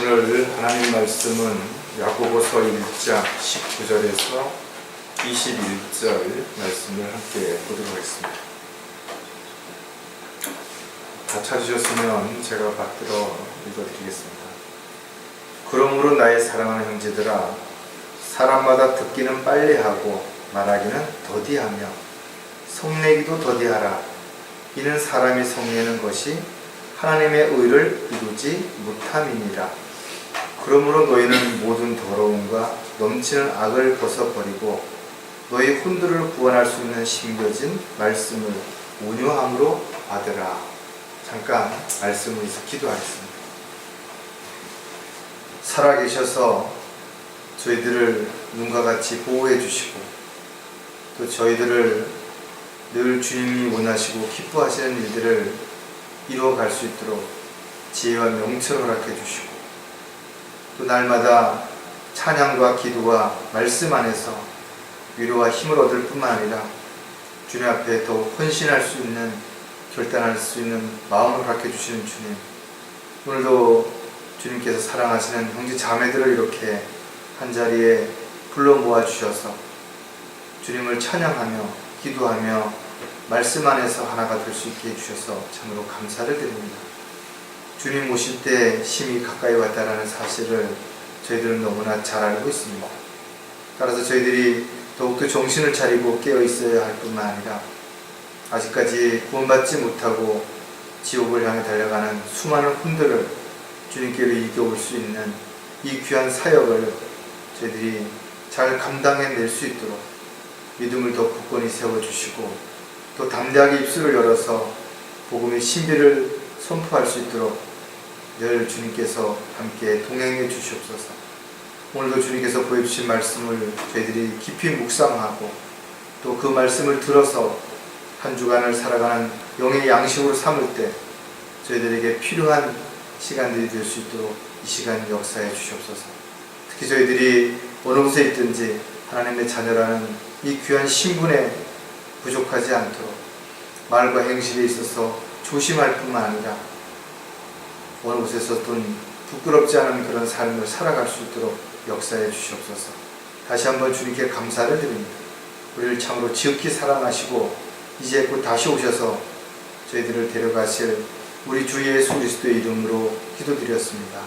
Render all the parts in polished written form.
오늘 하나님 말씀은 야고보서 1장 19절에서 21절 말씀을 함께 보도록 하겠습니다. 다 찾으셨으면 제가 받들어 읽어드리겠습니다. 그러므로 나의 사랑하는 형제들아, 사람마다 듣기는 빨리 하고 말하기는 더디하며 성내기도 더디하라. 이는 사람이 성내는 것이 하나님의 의를 이루지 못함이니라. 그러므로 너희는 모든 더러움과 넘치는 악을 벗어버리고 너희 혼들을 구원할 수 있는 심겨진 말씀을 온유함으로 받으라. 잠깐 말씀을 위해서 기도하겠습니다. 살아계셔서 저희들을 눈과 같이 보호해 주시고 또 저희들을 늘 주님이 원하시고 기뻐하시는 일들을 이루어갈 수 있도록 지혜와 명철을 허락해 주시고 또 날마다 찬양과 기도와 말씀 안에서 위로와 힘을 얻을 뿐만 아니라 주님 앞에 더욱 헌신할 수 있는, 결단할 수 있는 마음을 허락해 주시는 주님, 오늘도 주님께서 사랑하시는 형제 자매들을 이렇게 한자리에 불러 모아 주셔서 주님을 찬양하며 기도하며 말씀 안에서 하나가 될 수 있게 해주셔서 참으로 감사를 드립니다. 주님 오실 때 심히 가까이 왔다는 사실을 저희들은 너무나 잘 알고 있습니다. 따라서 저희들이 더욱더 정신을 차리고 깨어 있어야 할 뿐만 아니라 아직까지 구원받지 못하고 지옥을 향해 달려가는 수많은 혼들을 주님께로 이겨올 수 있는 이 귀한 사역을 저희들이 잘 감당해낼 수 있도록 믿음을 더 굳건히 세워주시고 또 담대하게 입술을 열어서 복음의 신비를 선포할 수 있도록 늘 주님께서 함께 동행해 주시옵소서. 오늘도 주님께서 보여주신 말씀을 저희들이 깊이 묵상하고 또 그 말씀을 들어서 한 주간을 살아가는 영의 양식으로 삼을 때 저희들에게 필요한 시간들이 될 수 있도록 이 시간 역사해 주시옵소서. 특히 저희들이 어느 곳에 있든지 하나님의 자녀라는 이 귀한 신분에 부족하지 않도록 말과 행실에 있어서 조심할 뿐만 아니라 어느 곳에서든 부끄럽지 않은 그런 삶을 살아갈 수 있도록 역사해 주시옵소서. 다시 한번 주님께 감사를 드립니다. 우리를 참으로 지극히 사랑하시고 이제 곧 다시 오셔서 저희들을 데려가실 우리 주 예수 그리스도의 이름으로 기도드렸습니다.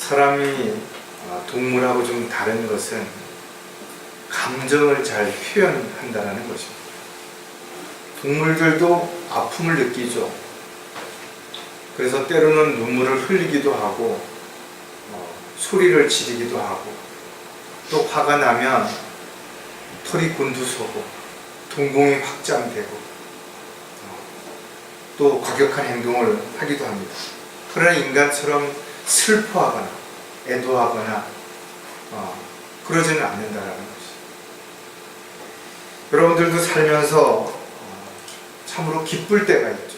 사람이 동물하고 좀 다른 것은 감정을 잘 표현한다는 것입니다. 동물들도 아픔을 느끼죠. 그래서 때로는 눈물을 흘리기도 하고 소리를 지르기도 하고 또 화가 나면 털이 곤두서고 동공이 확장되고 또 과격한 행동을 하기도 합니다. 그러나 인간처럼 슬퍼하거나 애도하거나 그러지는 않는다라는 것이. 여러분들도 살면서 참으로 기쁠 때가 있죠.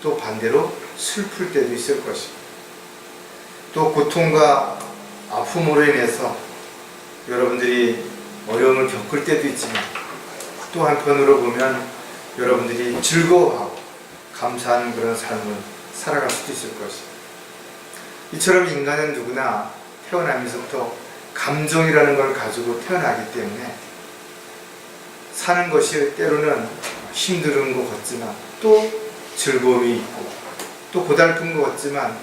또 반대로 슬플 때도 있을 것입니다. 또 고통과 아픔으로 인해서 여러분들이 어려움을 겪을 때도 있지만 또 한편으로 보면 여러분들이 즐거워하고 감사하는 그런 삶을 살아갈 수도 있을 것입니다. 이처럼 인간은 누구나 태어나면서부터 감정이라는 걸 가지고 태어나기 때문에 사는 것이 때로는 힘든 것 같지만 또 즐거움이 있고 또 고달픈 것 같지만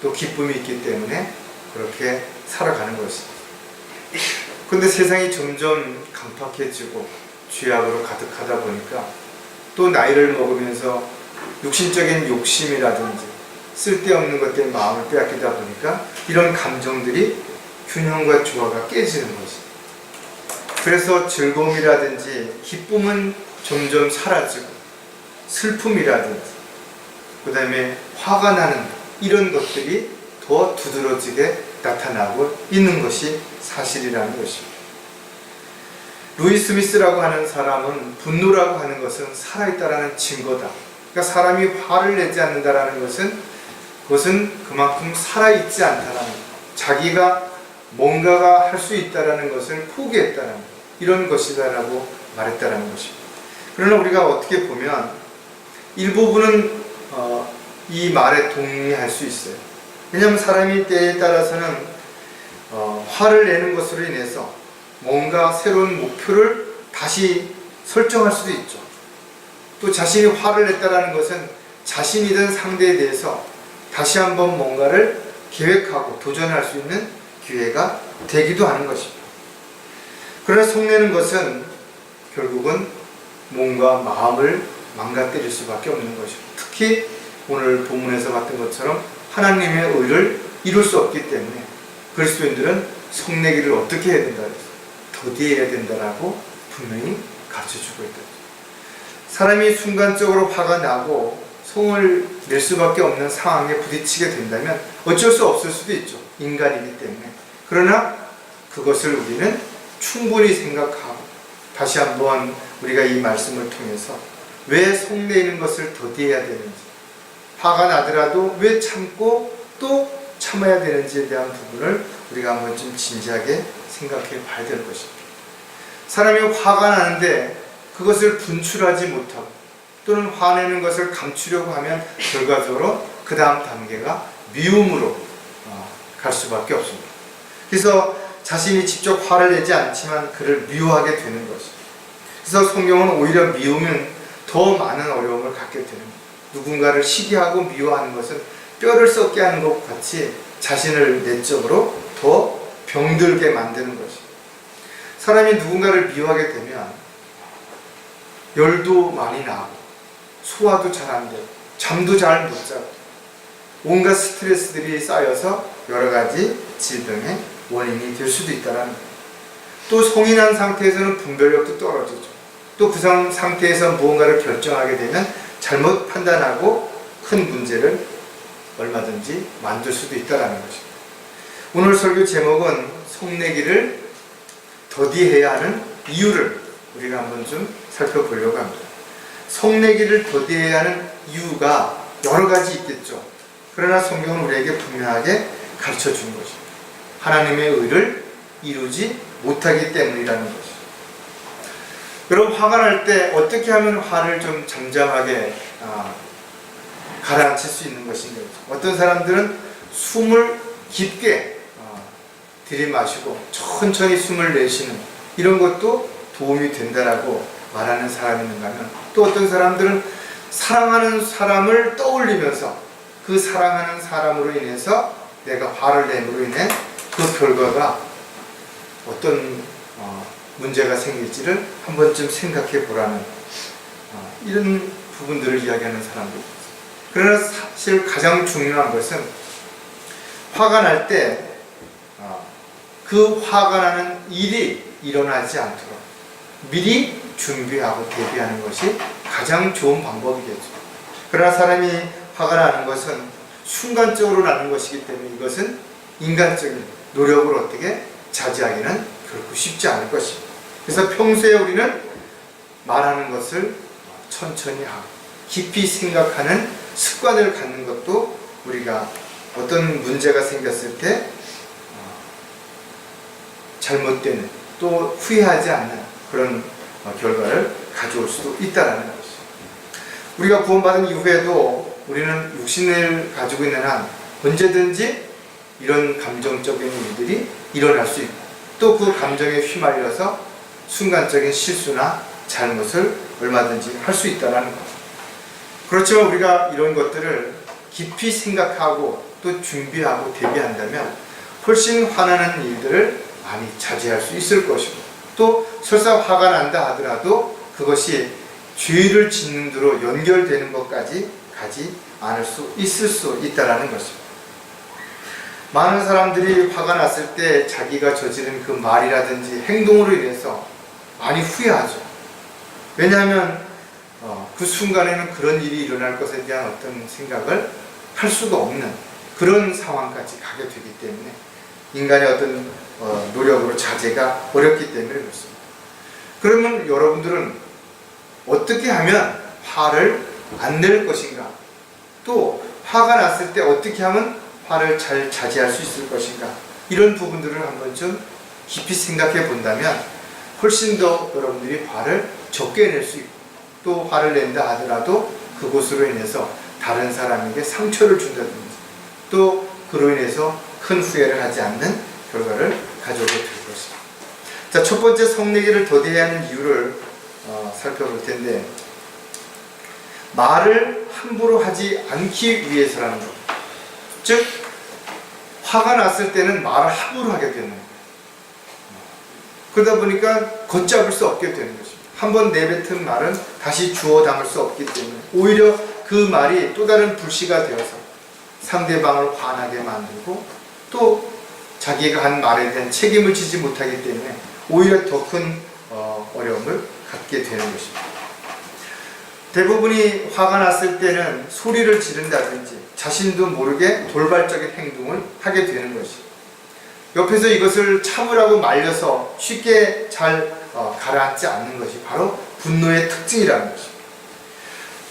또 기쁨이 있기 때문에 그렇게 살아가는 것입니다. 그런데 세상이 점점 강팍해지고 죄악으로 가득하다 보니까 또 나이를 먹으면서 육신적인 욕심이라든지 쓸데없는 것 때문에 마음을 빼앗기다 보니까 이런 감정들이 균형과 조화가 깨지는 것이. 그래서 즐거움이라든지 기쁨은 점점 사라지고 슬픔이라든지 그 다음에 화가 나는 이런 것들이 더 두드러지게 나타나고 있는 것이 사실이라는 것입니다. 루이 스미스라고 하는 사람은 분노라고 하는 것은 살아있다라는 증거다. 그러니까 사람이 화를 내지 않는다라는 것은 그것은 그만큼 살아있지 않다라는, 자기가 뭔가가 할 수 있다라는 것을 포기했다라는, 이런 것이다라고 말했다라는 것입니다. 그러나 우리가 어떻게 보면 일부분은 이 말에 동의할 수 있어요. 왜냐하면 사람이 때에 따라서는 화를 내는 것으로 인해서 뭔가 새로운 목표를 다시 설정할 수도 있죠. 또 자신이 화를 냈다는 것은 자신이든 상대에 대해서 다시 한번 뭔가를 계획하고 도전할 수 있는 기회가 되기도 하는 것입니다. 그러나 속내는 것은 결국은 몸과 마음을 망가뜨릴 수밖에 없는 것입니다. 특히 오늘 본문에서 봤던 것처럼 하나님의 의를 이룰 수 없기 때문에 그리스도인들은 속내기를 어떻게 해야 된다, 더디해야 된다라고 분명히 가르쳐주고 있다. 사람이 순간적으로 화가 나고 성을 낼 수밖에 없는 상황에 부딪히게 된다면 어쩔 수 없을 수도 있죠. 인간이기 때문에. 그러나 그것을 우리는 충분히 생각하고 다시 한번 우리가 이 말씀을 통해서 왜 속내는 것을 더디해야 되는지, 화가 나더라도 왜 참고 또 참아야 되는지에 대한 부분을 우리가 한번 좀 진지하게 생각해 봐야 될 것입니다. 사람이 화가 나는데 그것을 분출하지 못하고 또는 화내는 것을 감추려고 하면 결과적으로 그 다음 단계가 미움으로 갈 수밖에 없습니다. 그래서 자신이 직접 화를 내지 않지만 그를 미워하게 되는 것입니다. 그래서 성경은 오히려 미움은 더 많은 어려움을 갖게 되는 겁니다. 누군가를 시기하고 미워하는 것은 뼈를 썩게 하는 것 같이 자신을 내적으로 더 병들게 만드는 것입니다. 사람이 누군가를 미워하게 되면 열도 많이 나고 소화도 잘 안 되고 잠도 잘 못 자고 온갖 스트레스들이 쌓여서 여러 가지 질병의 원인이 될 수도 있다는 거예요. 또 성인한 상태에서는 분별력도 떨어지죠. 또 그 상태에서 무언가를 결정하게 되면 잘못 판단하고 큰 문제를 얼마든지 만들 수도 있다는 것입니다. 오늘 설교 제목은 속내기를 더디해야 하는 이유를 우리가 한번 좀 살펴보려고 합니다. 속내기를 더디해야 하는 이유가 여러 가지 있겠죠. 그러나 성경은 우리에게 분명하게 가르쳐 주는 것입니다. 하나님의 의를 이루지 못하기 때문이라는 것입니다. 여러분, 화가 날 때 어떻게 하면 화를 좀 잠잠하게 가라앉힐 수 있는 것인가. 어떤 사람들은 숨을 깊게 들이마시고 천천히 숨을 내쉬는 이런 것도 도움이 된다라고 말하는 사람이 있는가 하면, 또 어떤 사람들은 사랑하는 사람을 떠올리면서 그 사랑하는 사람으로 인해서 내가 화를 내므로 인해 그 결과가 어떤 문제가 생길지를 한 번쯤 생각해 보라는 이런 부분들을 이야기하는 사람도 있습니다. 그러나 사실 가장 중요한 것은 화가 날 때 그 화가 나는 일이 일어나지 않도록 미리 준비하고 대비하는 것이 가장 좋은 방법이겠죠. 그러나 사람이 화가 나는 것은 순간적으로 나는 것이기 때문에 이것은 인간적인 노력을 어떻게 자제하기는 결코 쉽지 않을 것입니다. 그래서 평소에 우리는 말하는 것을 천천히 하고 깊이 생각하는 습관을 갖는 것도 우리가 어떤 문제가 생겼을 때 잘못되는, 또 후회하지 않는 그런 결과를 가져올 수도 있다는 것이죠. 우리가 구원받은 이후에도 우리는 육신을 가지고 있는 한 언제든지 이런 감정적인 일들이 일어날 수 있고, 또 그 감정에 휘말려서 순간적인 실수나 잘못을 얼마든지 할 수 있다는 것. 그렇지만 우리가 이런 것들을 깊이 생각하고 또 준비하고 대비한다면 훨씬 화나는 일들을 많이 자제할 수 있을 것이고, 또 설사 화가 난다 하더라도 그것이 죄를 짓는 데로 연결되는 것까지 가지 않을 수 있을 수 있다는 것입니다. 많은 사람들이 화가 났을 때 자기가 저지른 그 말이라든지 행동으로 인해서 많이 후회하죠. 왜냐하면 그 순간에는 그런 일이 일어날 것에 대한 어떤 생각을 할 수가 없는 그런 상황까지 가게 되기 때문에 인간의 어떤 노력으로 자제가 어렵기 때문에 그렇습니다. 그러면 여러분들은 어떻게 하면 화를 안 낼 것인가? 또 화가 났을 때 어떻게 하면 화를 잘 자제할 수 있을 것인가? 이런 부분들을 한번 좀 깊이 생각해 본다면 훨씬 더 여러분들이 화를 적게 낼 수 있고, 또 화를 낸다 하더라도 그곳으로 인해서 다른 사람에게 상처를 준다든지 또 그로 인해서 큰 후회를 하지 않는 결과를 가져오게 될 것입니다. 자, 첫 번째 성내기를 더디해야 하는 이유를 살펴볼 텐데, 말을 함부로 하지 않기 위해서라는 것. 즉, 화가 났을 때는 말을 함부로 하게 되는 거예요. 그러다 보니까 걷잡을 수 없게 되는 것입니다. 한번 내뱉은 말은 다시 주워 담을 수 없기 때문에 오히려 그 말이 또 다른 불씨가 되어서 상대방을 화나게 만들고 또 자기가 한 말에 대한 책임을 지지 못하기 때문에 오히려 더 큰 어려움을 갖게 되는 것입니다. 대부분이 화가 났을 때는 소리를 지른다든지 자신도 모르게 돌발적인 행동을 하게 되는 것입니다. 옆에서 이것을 참으라고 말려서 쉽게 잘 가라앉지 않는 것이 바로 분노의 특징이라는 것입니다.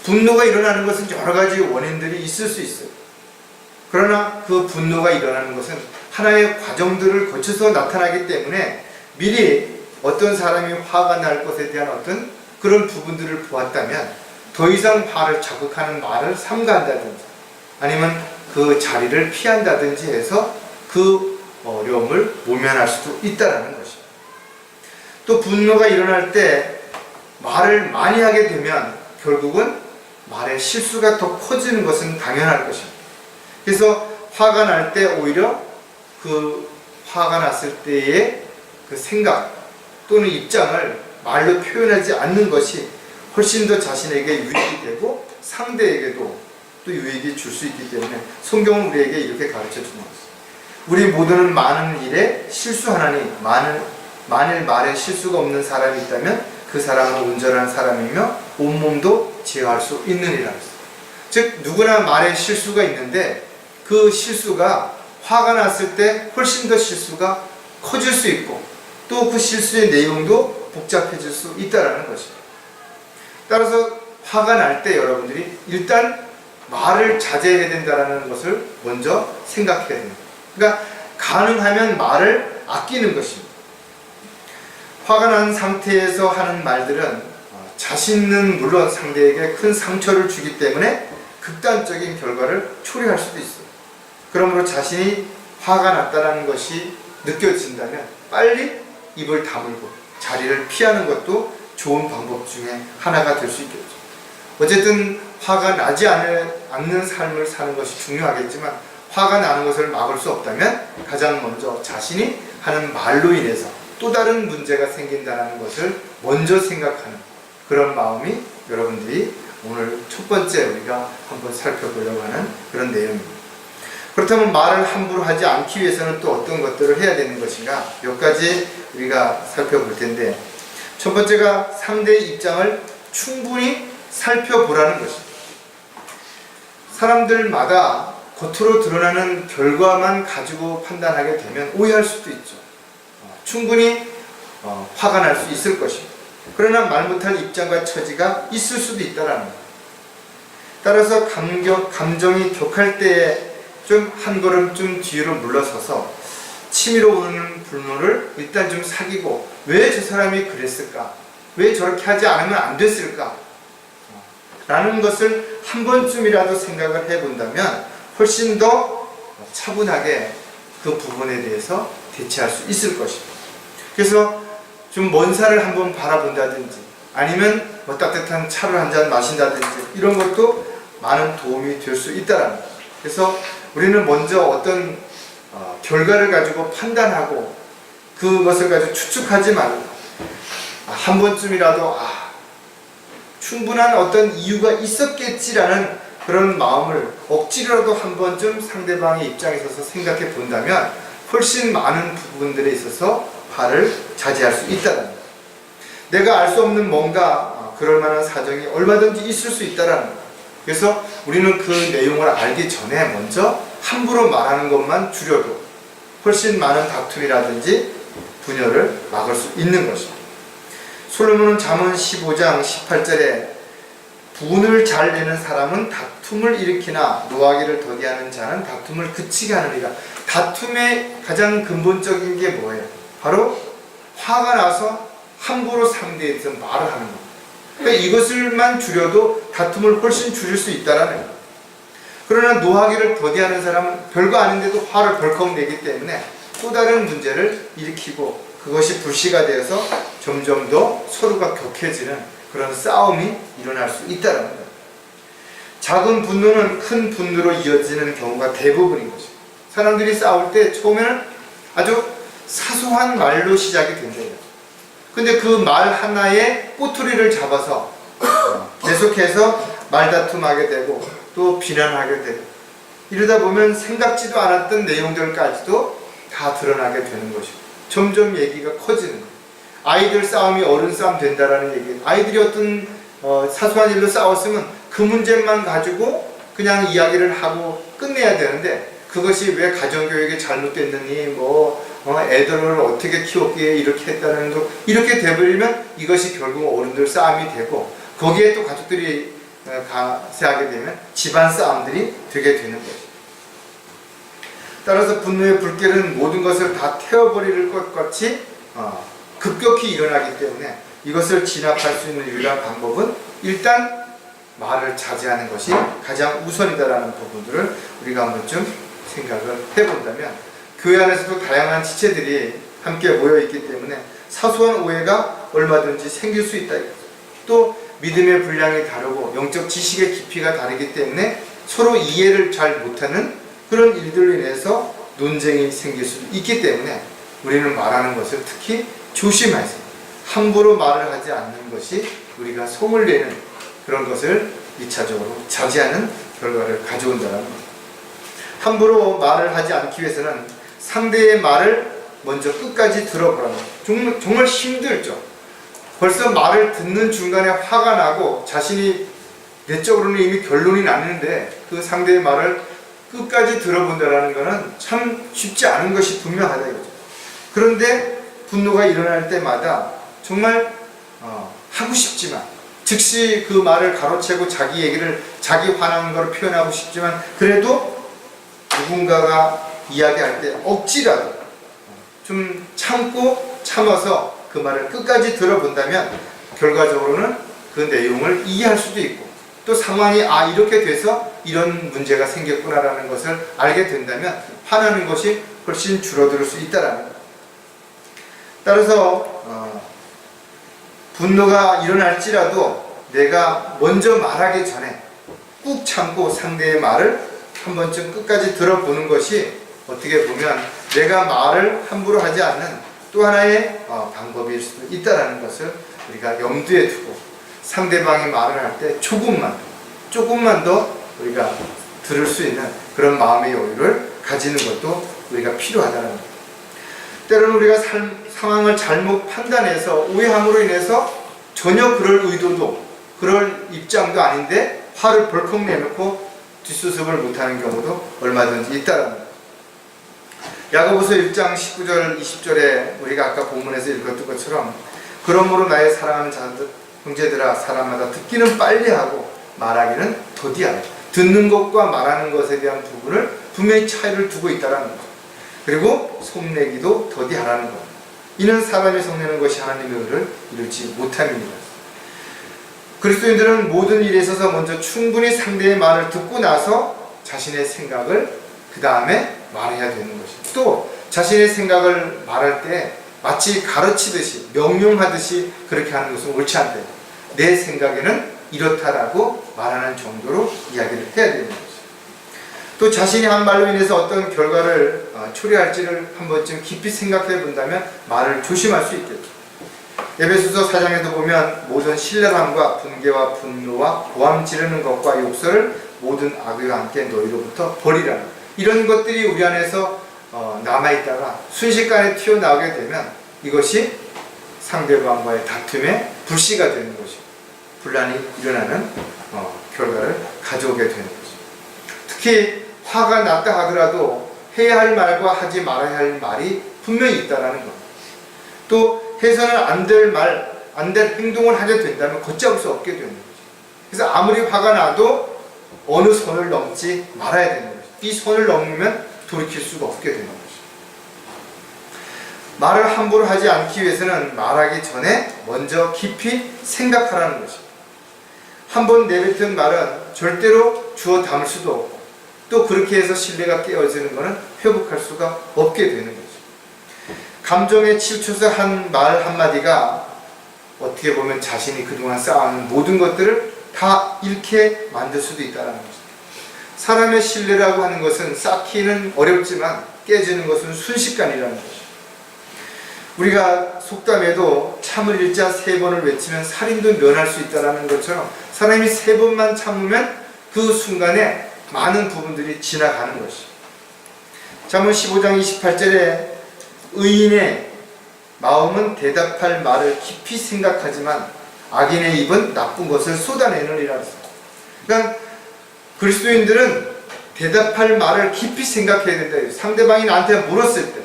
분노가 일어나는 것은 여러 가지 원인들이 있을 수 있어요. 그러나 그 분노가 일어나는 것은 하나의 과정들을 거쳐서 나타나기 때문에 미리 어떤 사람이 화가 날 것에 대한 어떤 그런 부분들을 보았다면 더 이상 화를 자극하는 말을 삼가한다든지 아니면 그 자리를 피한다든지 해서 그 어려움을 모면할 수도 있다는 것입니다. 또 분노가 일어날 때 말을 많이 하게 되면 결국은 말의 실수가 더 커지는 것은 당연할 것입니다. 그래서 화가 날 때 오히려 그 화가 났을 때의 그 생각 또는 입장을 말로 표현하지 않는 것이 훨씬 더 자신에게 유익이 되고 상대에게도 또 유익이 줄 수 있기 때문에 성경은 우리에게 이렇게 가르쳐 주는 것입니다. 우리 모두는 많은 일에 실수하나니 만일 말에 실수가 없는 사람이 있다면 그 사람은 온전한 사람이며 온몸도 제어할 수 있느니라. 즉 누구나 말에 실수가 있는데 그 실수가 화가 났을 때 훨씬 더 실수가 커질 수 있고 또 그 실수의 내용도 복잡해질 수 있다는 것입니다. 따라서 화가 날 때 여러분들이 일단 말을 자제해야 된다는 것을 먼저 생각해야 됩니다. 그러니까 가능하면 말을 아끼는 것입니다. 화가 난 상태에서 하는 말들은 자신은 물론 상대에게 큰 상처를 주기 때문에 극단적인 결과를 초래할 수도 있어요. 그러므로 자신이 화가 났다는 것이 느껴진다면 빨리 입을 다물고 자리를 피하는 것도 좋은 방법 중에 하나가 될 수 있겠죠. 어쨌든 화가 나지 않는 삶을 사는 것이 중요하겠지만 화가 나는 것을 막을 수 없다면 가장 먼저 자신이 하는 말로 인해서 또 다른 문제가 생긴다는 것을 먼저 생각하는 그런 마음이 여러분들이 오늘 첫 번째 우리가 한번 살펴보려고 하는 그런 내용입니다. 그렇다면 말을 함부로 하지 않기 위해서는 또 어떤 것들을 해야 되는 것인가? 몇 가지 우리가 살펴볼 텐데, 첫 번째가 상대의 입장을 충분히 살펴보라는 것입니다. 사람들마다 겉으로 드러나는 결과만 가지고 판단하게 되면 오해할 수도 있죠. 충분히 화가 날 수 있을 것입니다. 그러나 말 못할 입장과 처지가 있을 수도 있다는 거예요. 따라서 감정이 격할 때에 좀 한 걸음 좀 뒤로 물러서서 치밀어 오르는 분노를 일단 좀 사귀고 왜 저 사람이 그랬을까? 왜 저렇게 하지 않으면 안 됐을까? 라는 것을 한 번쯤이라도 생각을 해본다면 훨씬 더 차분하게 그 부분에 대해서 대처할 수 있을 것입니다. 그래서 좀 먼 산을 한번 바라본다든지 아니면 뭐 따뜻한 차를 한 잔 마신다든지 이런 것도 많은 도움이 될 수 있다는 거예요. 그래서 우리는 먼저 어떤 결과를 가지고 판단하고 그것을 가지고 추측하지 말고 한 번쯤이라도 충분한 어떤 이유가 있었겠지라는 그런 마음을 억지로라도 한 번쯤 상대방의 입장에 서서 생각해 본다면 훨씬 많은 부분들에 있어서 화를 자제할 수 있다는 거예요. 내가 알 수 없는 뭔가 그럴 만한 사정이 얼마든지 있을 수 있다는 거예요. 그래서 우리는 그 내용을 알기 전에 먼저 함부로 말하는 것만 줄여도 훨씬 많은 다툼이라든지 분열을 막을 수 있는 것입니다. 솔로몬은 잠언 15장 18절에 분을 잘 내는 사람은 다툼을 일으키나 노하기를 더디하는 자는 다툼을 그치게 하느니라. 다툼의 가장 근본적인 게 뭐예요? 바로 화가 나서 함부로 상대에 대해서 말을 하는 겁니다. 그러니까 이것을만 줄여도 다툼을 훨씬 줄일 수 있다라는 거예요. 그러나 노하기를 더디하는 사람은 별거 아닌데도 화를 벌컥 내기 때문에 또 다른 문제를 일으키고 그것이 불씨가 되어서 점점 더 서로가 격해지는 그런 싸움이 일어날 수 있다는 거예요. 작은 분노는 큰 분노로 이어지는 경우가 대부분인 거죠. 사람들이 싸울 때 처음에는 아주 사소한 말로 시작이 된대요. 근데 그 말 하나에 꼬투리를 잡아서 계속해서 말다툼하게 되고 또 비난하게 되고 이러다 보면 생각지도 않았던 내용들까지도 다 드러나게 되는 것이고 점점 얘기가 커지는 거예요. 아이들 싸움이 어른 싸움 된다라는 얘기예요. 아이들이 어떤 사소한 일로 싸웠으면 그 문제만 가지고 그냥 이야기를 하고 끝내야 되는데 그것이 왜 가정교육이 잘못됐느니 애들을 어떻게 키웠기에 이렇게 했다는 거 이렇게 돼버리면 이것이 결국 어른들 싸움이 되고 거기에 또 가족들이 가세하게 되면 집안 싸움들이 되게 되는 거죠. 따라서 분노의 불길은 모든 것을 다 태워버릴 것 같이 급격히 일어나기 때문에 이것을 진압할 수 있는 유일한 방법은 일단 말을 자제하는 것이 가장 우선이다라는 부분들을 우리가 한 번쯤 생각을 해본다면 교회 안에서도 다양한 지체들이 함께 모여있기 때문에 사소한 오해가 얼마든지 생길 수 있다. 또 믿음의 분량이 다르고 영적 지식의 깊이가 다르기 때문에 서로 이해를 잘 못하는 그런 일들로 인해서 논쟁이 생길 수 있기 때문에 우리는 말하는 것을 특히 조심해서 함부로 말을 하지 않는 것이 우리가 성을 내는 그런 것을 2차적으로 자제하는 결과를 가져온다는 겁니다. 함부로 말을 하지 않기 위해서는 상대의 말을 먼저 끝까지 들어보라는 거예요. 정말 힘들죠. 벌써 말을 듣는 중간에 화가 나고 자신이 내적으로는 이미 결론이 났는데 그 상대의 말을 끝까지 들어본다는 것은 참 쉽지 않은 것이 분명하다 이거죠. 그런데 분노가 일어날 때마다 정말 하고 싶지만 즉시 그 말을 가로채고 자기 얘기를 자기 화난 걸 표현하고 싶지만 그래도 누군가가 이야기할 때 억지라도 좀 참아서 그 말을 끝까지 들어본다면 결과적으로는 그 내용을 이해할 수도 있고 또 상황이 이렇게 돼서 이런 문제가 생겼구나라는 것을 알게 된다면 화나는 것이 훨씬 줄어들 수 있다라는 거예요. 따라서 분노가 일어날지라도 내가 먼저 말하기 전에 꾹 참고 상대의 말을 한 번쯤 끝까지 들어보는 것이 어떻게 보면 내가 말을 함부로 하지 않는 또 하나의 방법일 수도 있다는 것을 우리가 염두에 두고 상대방이 말을 할 때 조금만 더 우리가 들을 수 있는 그런 마음의 여유를 가지는 것도 우리가 필요하다는 겁니다. 때로는 우리가 상황을 잘못 판단해서 오해함으로 인해서 전혀 그럴 의도도 그럴 입장도 아닌데 화를 벌컥 내놓고 뒷수습을 못하는 경우도 얼마든지 있다는 겁니다. 야고보서 1장 19절 20절에 우리가 아까 본문에서 읽었던 것처럼 그러므로 나의 사랑하는 자들 형제들아 사람마다 듣기는 빨리 하고 말하기는 더디하라. 듣는 것과 말하는 것에 대한 부분을 분명히 차이를 두고 있다는 거죠. 그리고 속내기도 더디하라는 것. 이는 사람이 속내는 것이 하나님의 의를 이루지 못함입니다. 그리스도인들은 모든 일에 있어서 먼저 충분히 상대의 말을 듣고 나서 자신의 생각을 그 다음에 말해야 되는 것입니다. 또 자신의 생각을 말할 때 마치 가르치듯이 명령하듯이 그렇게 하는 것은 옳지 않다. 내 생각에는 이렇다라고 말하는 정도로 이야기를 해야 되는 것입니다. 또 자신이 한 말로 인해서 어떤 결과를 초래할지를 한 번쯤 깊이 생각해 본다면 말을 조심할 수 있겠죠. 에베소서 4장에도 보면 모든 신랄함과 분개와 분노와 고함 지르는 것과 욕설을 모든 악의와 함께 너희로부터 버리라. 이런 것들이 우리 안에서 남아있다가 순식간에 튀어나오게 되면 이것이 상대방과의 다툼의 불씨가 되는 것이고 분란이 일어나는 결과를 가져오게 되는 것이죠. 특히 화가 났다 하더라도 해야 할 말과 하지 말아야 할 말이 분명히 있다는 것. 또 해서는 안 될 말, 안 될 행동을 하게 된다면 걷잡을 수 없게 되는 거죠. 그래서 아무리 화가 나도 어느 선을 넘지 말아야 되는 거죠. 이 선을 넘으면 돌이킬 수가 없게 되는 거죠. 말을 함부로 하지 않기 위해서는 말하기 전에 먼저 깊이 생각하라는 것입니다. 한 번 내뱉은 말은 절대로 주워 담을 수도 없고, 또 그렇게 해서 신뢰가 깨어지는 것은 회복할 수가 없게 되는 거죠. 감정에 치우쳐서 한 말 한마디가 어떻게 보면 자신이 그동안 쌓아온 모든 것들을 다 잃게 만들 수도 있다는 거죠. 사람의 신뢰라고 하는 것은 쌓기는 어렵지만 깨지는 것은 순식간이라는 거죠. 우리가 속담에도 참을 일자 3번을 외치면 살인도 면할 수 있다는 것처럼 사람이 3번만 참으면 그 순간에 많은 부분들이 지나가는 것이죠. 잠언 15장 28절에 의인의 마음은 대답할 말을 깊이 생각하지만 악인의 입은 나쁜 것을 쏟아내느니라 했습니다. 그러니까 그리스도인들은 대답할 말을 깊이 생각해야 된다. 상대방이 나한테 물었을 때,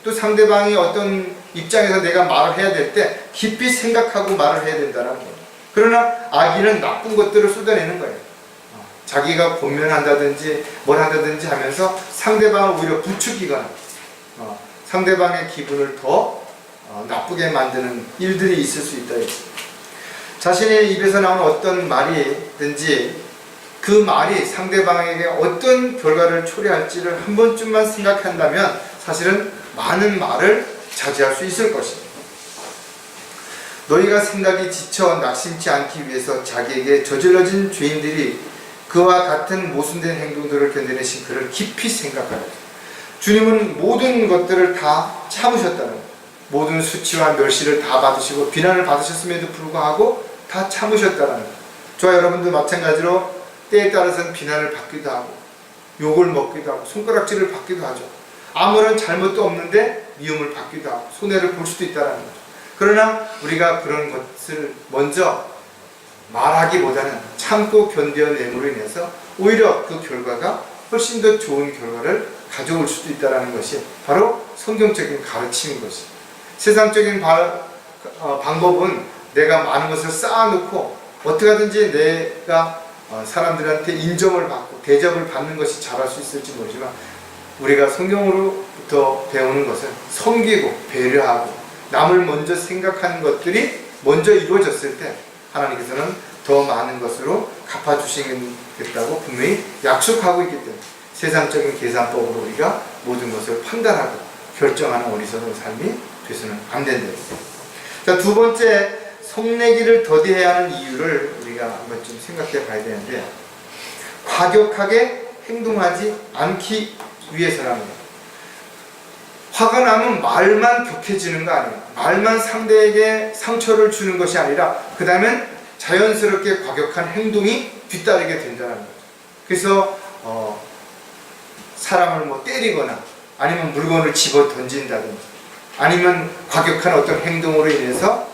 또 상대방이 어떤 입장에서 내가 말을 해야 될 때 깊이 생각하고 말을 해야 된다는 거예요. 그러나 악인은 나쁜 것들을 쏟아내는 거예요. 자기가 권면한다든지 뭘 한다든지 하면서 상대방을 오히려 부추기거나 상대방의 기분을 더 나쁘게 만드는 일들이 있을 수 있다. 자신의 입에서 나오는 어떤 말이든지 그 말이 상대방에게 어떤 결과를 초래할지를 한 번쯤만 생각한다면 사실은 많은 말을 자제할 수 있을 것입니다. 너희가 생각이 지쳐 낙심치 않기 위해서 자기에게 저질러진 죄인들이 그와 같은 모순된 행동들을 견뎌내신 그를 깊이 생각하라. 주님은 모든 것들을 다 참으셨다는 거예요. 모든 수치와 멸시를 다 받으시고 비난을 받으셨음에도 불구하고 다 참으셨다는 거예요. 저와 여러분도 마찬가지로 때에 따라서는 비난을 받기도 하고 욕을 먹기도 하고 손가락질을 받기도 하죠. 아무런 잘못도 없는데 미움을 받기도 하고 손해를 볼 수도 있다는 거죠. 그러나 우리가 그런 것을 먼저 말하기보다는 참고 견뎌냄으로 인해서 오히려 그 결과가 훨씬 더 좋은 결과를 가져올 수도 있다는 것이 바로 성경적인 가르침인 것이죠. 세상적인 방법은 내가 많은 것을 쌓아놓고 어떻게 하든지 내가 사람들한테 인정을 받고 대접을 받는 것이 잘할 수 있을지 모르지만 우리가 성경으로부터 배우는 것은 섬기고 배려하고 남을 먼저 생각하는 것들이 먼저 이루어졌을 때 하나님께서는 더 많은 것으로 갚아주시겠다고 분명히 약속하고 있기 때문에 세상적인 계산법으로 우리가 모든 것을 판단하고 결정하는 어리석은 삶이 돼서는 안 된다. 자, 두 번째, 성내기를 더디해야 하는 이유를 우리가 한번 좀 생각해 봐야 되는데, 과격하게 행동하지 않기 위해서랍니다. 화가 나면 말만 격해지는 거 아니에요. 말만 상대에게 상처를 주는 것이 아니라 그 다음엔 자연스럽게 과격한 행동이 뒤따르게 된다는 거죠. 그래서 사람을 때리거나 아니면 물건을 집어 던진다든지 아니면 과격한 어떤 행동으로 인해서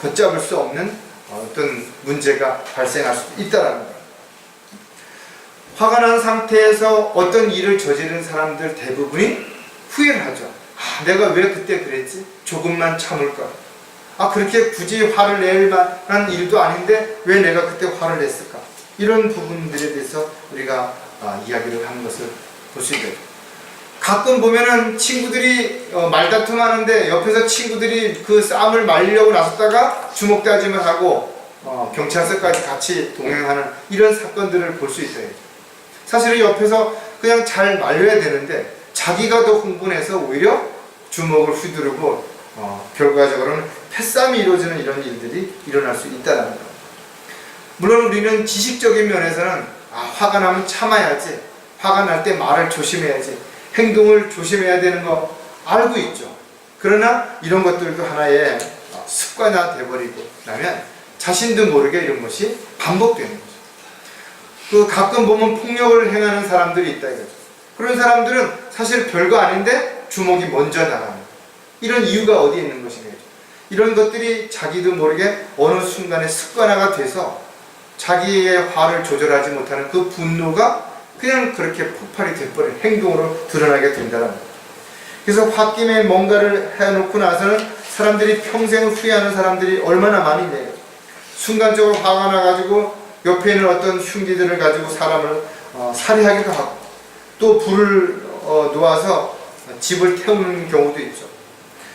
걷잡을 수 없는 어떤 문제가 발생할 수도 있다는 거예요. 화가 난 상태에서 어떤 일을 저지른 사람들 대부분이 후회를 하죠. 내가 왜 그때 그랬지? 조금만 참을까? 그렇게 굳이 화를 낼 만한 일도 아닌데 왜 내가 그때 화를 냈을까? 이런 부분들에 대해서 우리가 이야기를 하는 것을 볼 수 있죠. 가끔 보면은 친구들이 말다툼 하는데 옆에서 친구들이 그 싸움을 말리려고 나섰다가 주먹다짐을 하고 경찰서까지 같이 동행하는 이런 사건들을 볼 수 있어요. 사실은 옆에서 그냥 잘 말려야 되는데 자기가 더 흥분해서 오히려 주먹을 휘두르고 결과적으로는 패싸움이 이루어지는 이런 일들이 일어날 수 있다는 거예요. 물론 우리는 지식적인 면에서는 화가 나면 참아야지, 화가 날 때 말을 조심해야지, 행동을 조심해야 되는 거 알고 있죠. 그러나 이런 것들도 하나의 습관화 돼버리고 나면 자신도 모르게 이런 것이 반복되는 거죠. 그 가끔 보면 폭력을 행하는 사람들이 있다 이거죠. 그런 사람들은 사실 별거 아닌데 주먹이 먼저 나가는 이런 이유가 어디에 있는 것인가. 이런 것들이 자기도 모르게 어느 순간에 습관화가 돼서 자기의 화를 조절하지 못하는 그 분노가 그냥 그렇게 폭발이 돼버린 행동으로 드러나게 된다는 거예요. 그래서 홧김에 뭔가를 해놓고 나서는 사람들이 평생을 후회하는 사람들이 얼마나 많이 있네요. 순간적으로 화가 나가지고 옆에 있는 어떤 흉기들을 가지고 사람을 살해하기도 하고 또 불을 놓아서 집을 태우는 경우도 있죠.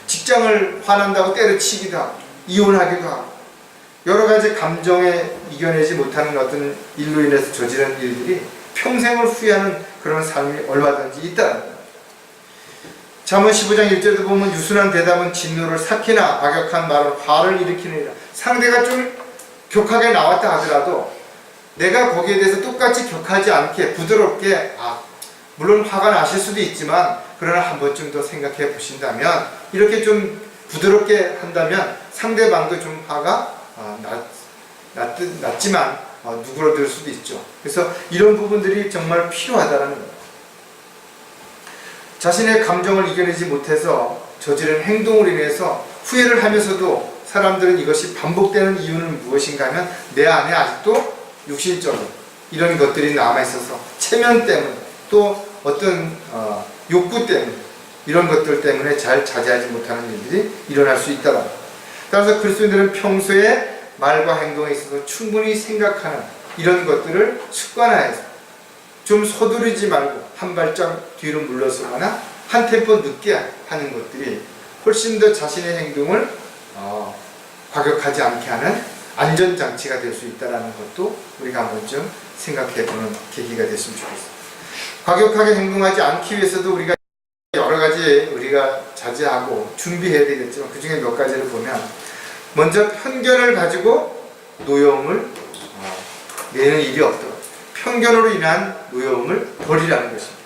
직장을 화난다고 때려치기도 하고 이혼하기도 하고 여러 가지 감정에 이겨내지 못하는 어떤 일로 인해서 저지른 일들이 평생을 후회하는 그런 삶이 얼마든지 있다는 거예요. 잠언 15장 1절에도 보면 유순한 대답은 진노를 삭히나 악역한 말은 화를 일으키느니라. 상대가 좀 격하게 나왔다 하더라도 내가 거기에 대해서 똑같이 격하지 않게 부드럽게 물론 화가 나실 수도 있지만 그러나 한 번쯤 더 생각해 보신다면 이렇게 좀 부드럽게 한다면 상대방도 좀 화가 났지만 누그러들 수도 있죠. 그래서 이런 부분들이 정말 필요하다는 거예요. 자신의 감정을 이겨내지 못해서 저지른 행동으로 인해서 후회를 하면서도 사람들은 이것이 반복되는 이유는 무엇인가 하면 내 안에 아직도 육신적인 이런 것들이 남아있어서 체면 때문에 또 어떤 욕구 때문에 이런 것들 때문에 잘 자제하지 못하는 일들이 일어날 수 있다고. 따라서 그리스도인들은 평소에 말과 행동에 있어서 충분히 생각하는 이런 것들을 습관화해서 좀 서두르지 말고 한 발짝 뒤로 물러서거나 한 템포 늦게 하는 것들이 훨씬 더 자신의 행동을 과격하지 않게 하는 안전장치가 될 수 있다는 것도 우리가 한 번쯤 생각해보는 계기가 됐으면 좋겠습니다. 과격하게 행동하지 않기 위해서도 우리가 여러 가지 우리가 자제하고 준비해야 되겠지만 그 중에 몇 가지를 보면 먼저 편견을 가지고 노여움을 내는 일이 없도록 편견으로 인한 노여움을 버리라는 것입니다.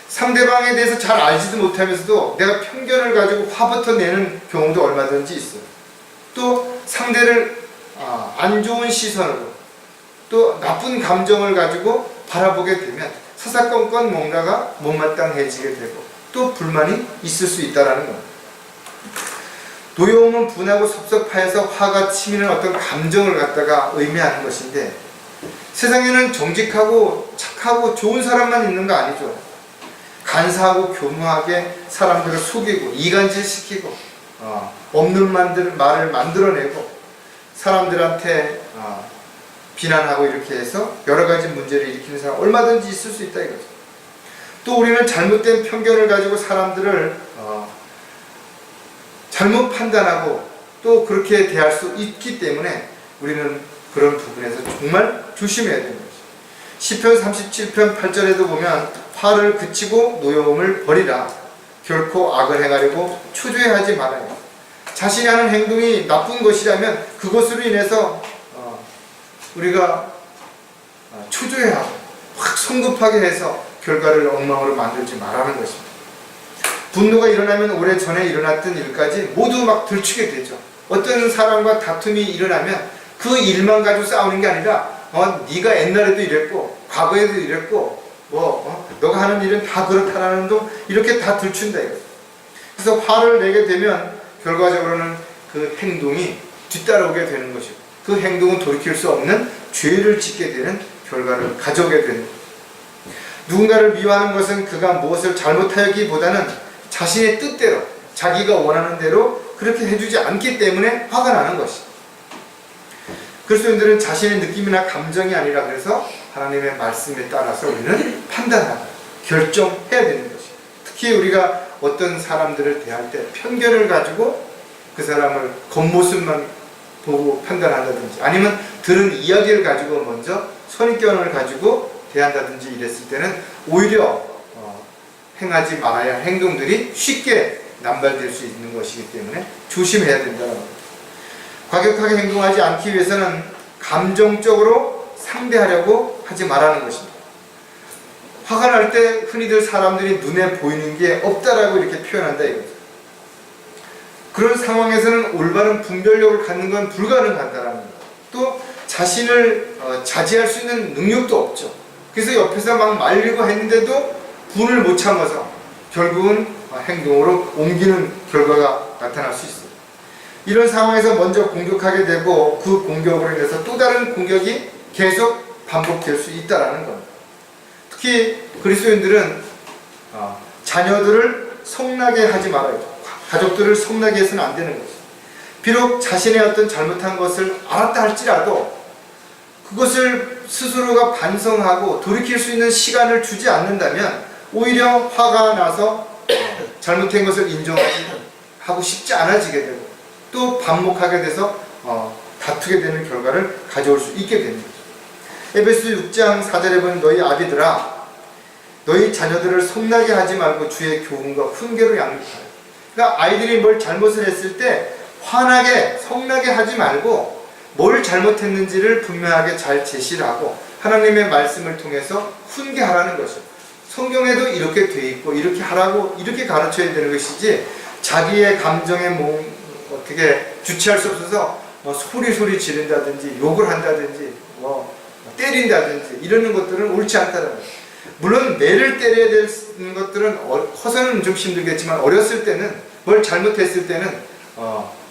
상대방에 대해서 잘 알지도 못하면서도 내가 편견을 가지고 화부터 내는 경우도 얼마든지 있어요. 또 상대를 안 좋은 시선으로 또 나쁜 감정을 가지고 바라보게 되면 사사건건 뭔가가 못마땅해지게 되고 또 불만이 있을 수 있다는 겁니다. 노여움은 분하고 섭섭하여서 화가 치미는 어떤 감정을 갖다가 의미하는 것인데 세상에는 정직하고 착하고 좋은 사람만 있는 거 아니죠. 간사하고 교묘하게 사람들을 속이고 이간질시키고 없는 말을 만들어내고 사람들한테 비난하고 이렇게 해서 여러 가지 문제를 일으키는 사람 얼마든지 있을 수 있다 이거죠. 또 우리는 잘못된 편견을 가지고 사람들을 잘못 판단하고 또 그렇게 대할 수 있기 때문에 우리는 그런 부분에서 정말 조심해야 되는 것이죠. 시편 37편 8절에도 보면 화를 그치고 노여움을 버리라. 결코 악을 행하려고 초조해하지 말아요. 자신이 하는 행동이 나쁜 것이라면 그것으로 인해서 우리가 초조해하고 확 성급하게 해서 결과를 엉망으로 만들지 말라는 것입니다. 분노가 일어나면 오래전에 일어났던 일까지 모두 막 들추게 되죠. 어떤 사람과 다툼이 일어나면 그 일만 가지고 싸우는 게 아니라 네가 옛날에도 이랬고 과거에도 이랬고 너가 하는 일은 다 그렇다라는 도 이렇게 다 들춘다 이거죠. 그래서 화를 내게 되면 결과적으로는 그 행동이 뒤따라오게 되는 것이고 그 행동은 돌이킬 수 없는 죄를 짓게 되는 결과를 가져오게 되는 거예요. 누군가를 미워하는 것은 그가 무엇을 잘못하기보다는 자신의 뜻대로 자기가 원하는 대로 그렇게 해주지 않기 때문에 화가 나는 것이죠. 그리스도인들은 자신의 느낌이나 감정이 아니라 그래서 하나님의 말씀에 따라서 우리는 판단하고 결정해야 되는 것이죠. 특히 우리가 어떤 사람들을 대할 때 편견을 가지고 그 사람을 겉모습만 보고 판단한다든지 아니면 들은 이야기를 가지고 먼저 선입견을 가지고 대한다든지 이랬을 때는 오히려 행하지 말아야 할 행동들이 쉽게 남발될 수 있는 것이기 때문에 조심해야 된다는 겁니다. 과격하게 행동하지 않기 위해서는 감정적으로 상대하려고 하지 말라는 것입니다. 화가 날 때 흔히들 사람들이 눈에 보이는 게 없다라고 이렇게 표현한다 이거죠. 그런 상황에서는 올바른 분별력을 갖는 건 불가능하다라는 거예요. 또 자신을 자제할 수 있는 능력도 없죠. 그래서 옆에서 막 말리고 했는데도 분을 못 참아서 결국은 행동으로 옮기는 결과가 나타날 수 있어요. 이런 상황에서 먼저 공격하게 되고 그 공격으로 인해서 또 다른 공격이 계속 반복될 수 있다는 겁니다. 특히 그리스도인들은 자녀들을 성나게 하지 말아요. 가족들을 성나게 해서는 안 되는 것이죠. 비록 자신의 어떤 잘못한 것을 알았다 할지라도 그것을 스스로가 반성하고 돌이킬 수 있는 시간을 주지 않는다면 오히려 화가 나서 잘못한 것을 인정하고 싶지 않아지게 되고 또 반복하게 돼서 다투게 되는 결과를 가져올 수 있게 됩니다. 에베소 6장 4절에 보면 너희 아비들아 너희 자녀들을 성나게 하지 말고 주의 교훈과 훈계로 양육하라. 그러니까 아이들이 뭘 잘못을 했을 때 화나게 성나게 하지 말고 뭘 잘못했는지를 분명하게 잘 제시를 하고 하나님의 말씀을 통해서 훈계하라는 것이죠. 성경에도 이렇게 돼 있고 이렇게 하라고 이렇게 가르쳐야 되는 것이지 자기의 감정에 어떻게 주체할 수 없어서 소리 지른다든지 욕을 한다든지 때린다든지 이러는 것들은 옳지 않다는 거예요. 물론 매를 때려야 되는 것들은 커서는 좀 힘들겠지만 어렸을 때는 뭘 잘못했을 때는